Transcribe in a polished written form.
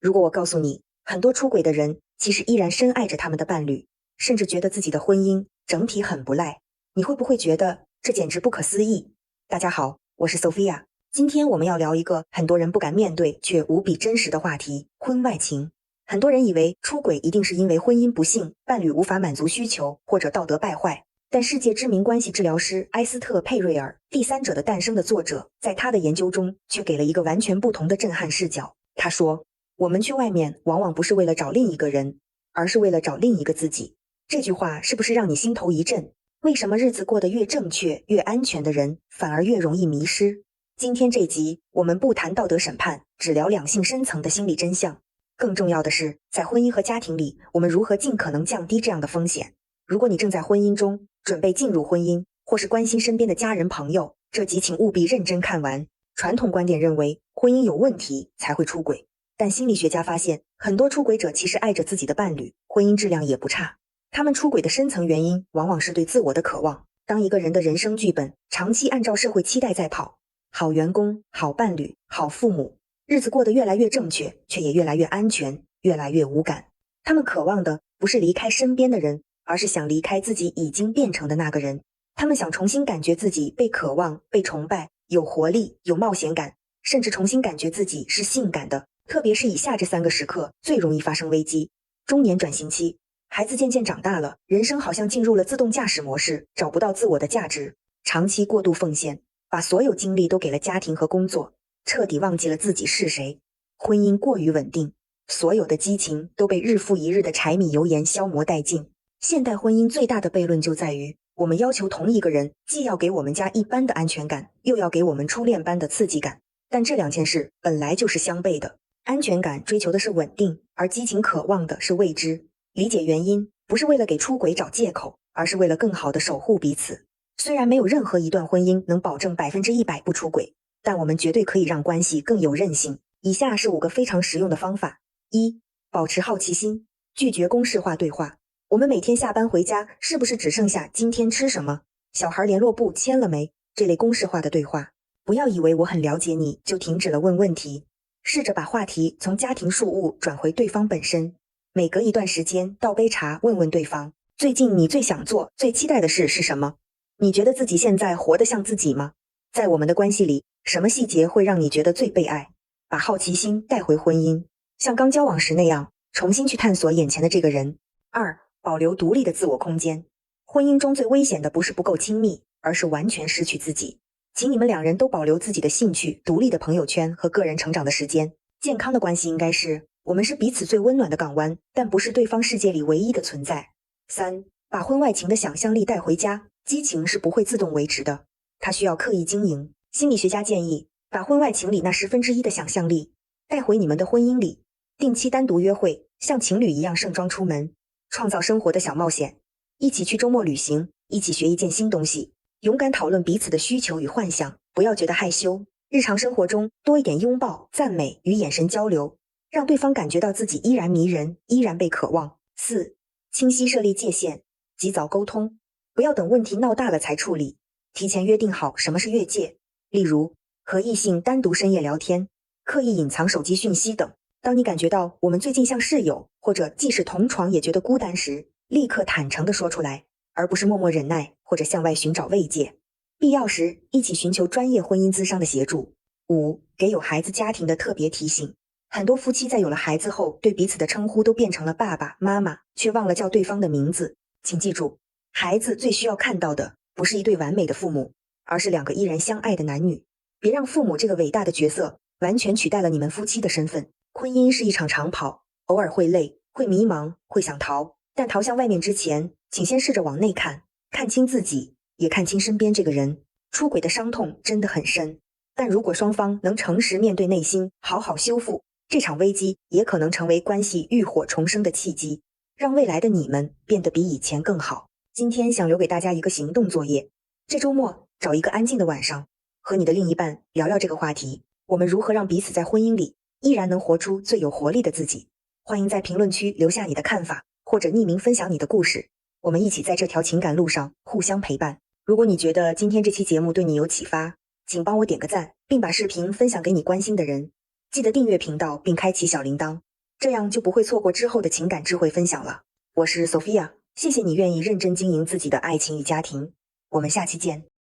如果我告訴你，很多出軌的人其實依然深愛着他們的伴侶，甚至覺得自己的婚姻整體很不賴，你會不會覺得這簡直不可思議？大家好，我是 Sophia， 今天我們要聊一個很多人不敢面對卻無比真實的話題——婚外情。很多人以為出軌一定是因為婚姻不幸，伴侶無法滿足需求或者道德敗壞，但世界知名關係治療師埃斯特·佩瑞爾《第三者的誕生》的作者，在他的研究中卻給了一個完全不同的震撼視角。他說，我們去外面往往不是為了找另一個人，而是為了找另一個自己。這句話是不是讓你心頭一震？為什麼日子過得越正確、越安全的人，反而越容易迷失？今天這集，我們不談道德審判，只聊兩性深層的心理真相。更重要的是，在婚姻和家庭裡，我們如何盡可能降低這樣的風險。如果你正在婚姻中，準備進入婚姻，或是關心身邊的家人朋友，這集請務必認真看完。傳統觀點認為，婚姻有問題才會出軌，但心理學家發現，很多出軌者其實愛着自己的伴侶，婚姻質量也不差。他們出軌的深層原因，往往是對自我的渴望。當一個人的人生劇本長期按照社會期待在跑，好員工、好伴侶、好父母，日子過得越來越正確，卻也越來越安全，越来越無感。他們渴望的不是離開身邊的人，而是想離開自己已經變成的那個人。他们想重新感覺自己被渴望、被崇拜，有活力、有冒險感，甚至重新感覺自己是性感的。特別是以下這3個時刻最容易發生危機：中年轉型期，孩子漸漸長大了，人生好像進入了自動駕駛模式，找不到自我的價值；長期過度奉獻，把所有精力都給了家庭和工作，徹底忘記了自己是誰。婚姻過於穩定，所有的激情都被日復一日的柴米油鹽消磨殆盡。現代婚姻最大的悖論就在於，我們要求同一個人既要給我們家一般的安全感，又要給我們初戀般的刺激感，但這2件事本來就是相悖的。安全感追求的是穩定，而激情渴望的是未知。理解原因，不是為了給出軌找借口，而是為了更好地守護彼此。雖然沒有任何一段婚姻能保證100%不出軌，但我們絕對可以讓關係更有韌性。以下是5個非常實用的方法。1. 保持好奇心，拒絕公式化對話。我們每天下班回家，是不是只剩下今天吃什麼、小孩聯絡簿簽了沒這類公式化的對話？不要以為我很了解你就停止了問問題，試着把話題從家庭事務轉回對方本身。每隔一段時間倒杯茶，問問對方，最近你最想做、最期待的事是什麼？你覺得自己現在活得像自己嗎？在我們的關係裡，什麼細節會讓你覺得最被愛？把好奇心帶回婚姻，像剛交往時那樣，重新去探索眼前的這個人。2. 保留獨立的自我空間。婚姻中最危險的不是不夠親密，而是完全失去自己。請你們2人都保留自己的興趣、獨立的朋友圈和個人成長的時間。健康的關係應該是，我們是彼此最溫暖的港灣，但不是對方世界裡唯一的存在。3. 把婚外情的想象力帶回家。激情是不會自動維持的，它需要刻意經營。心理學家建議，把婚外情裡那1/10的想象力帶回你們的婚姻裡，定期單獨約會，像情侶一樣盛裝出門，創造生活的小冒險，一起去周末旅行，一起學一件新東西，勇敢討論彼此的需求與幻想，不要覺得害羞。日常生活中多一點擁抱、讚美與眼神交流，讓對方感覺到自己依然迷人，依然被渴望。4. 清晰設立界限，及早溝通，不要等問題鬧大了才處理，提前約定好什麼是越界。例如，和異性單獨深夜聊天，刻意隱藏手機訊息等。當你感覺到我們最近像室友，或者即使同床也覺得孤單時，立刻坦誠地說出來，而不是默默忍耐或者向外尋找慰藉。必要時一起尋求專業婚姻諮商的協助。5. 給有孩子家庭的特別提醒。很多夫妻在有了孩子後，對彼此的稱呼都變成了爸爸媽媽，卻忘了叫對方的名字。請記住，孩子最需要看到的不是一對完美的父母，而是2個依然相愛的男女。別讓父母這個偉大的角色完全取代了你們夫妻的身份。婚姻是一場長跑，偶爾會累，會迷茫，會想逃，但逃向外面之前，請先試着往內看，看清自己，也看清身邊這個人。出軌的傷痛真的很深，但如果雙方能誠實面對內心，好好修復，這場危機也可能成為關係浴火重生的契機，讓未來的你們變得比以前更好。今天想留給大家一個行動作業，這周末找一個安靜的晚上，和你的另一半聊聊這個話題，我們如何讓彼此在婚姻裡依然能活出最有活力的自己。歡迎在評論區留下你的看法，或者匿名分享你的故事，我們一起在這條情感路上互相陪伴。如果你覺得今天這期節目對你有啟發，請幫我點個讚，並把視頻分享給你關心的人。記得訂閱頻道並開啟小鈴鐺，這樣就不會錯過之後的情感智慧分享了。我是 Sophia，謝謝你願意認真經營自己的愛情與家庭，我們下期見。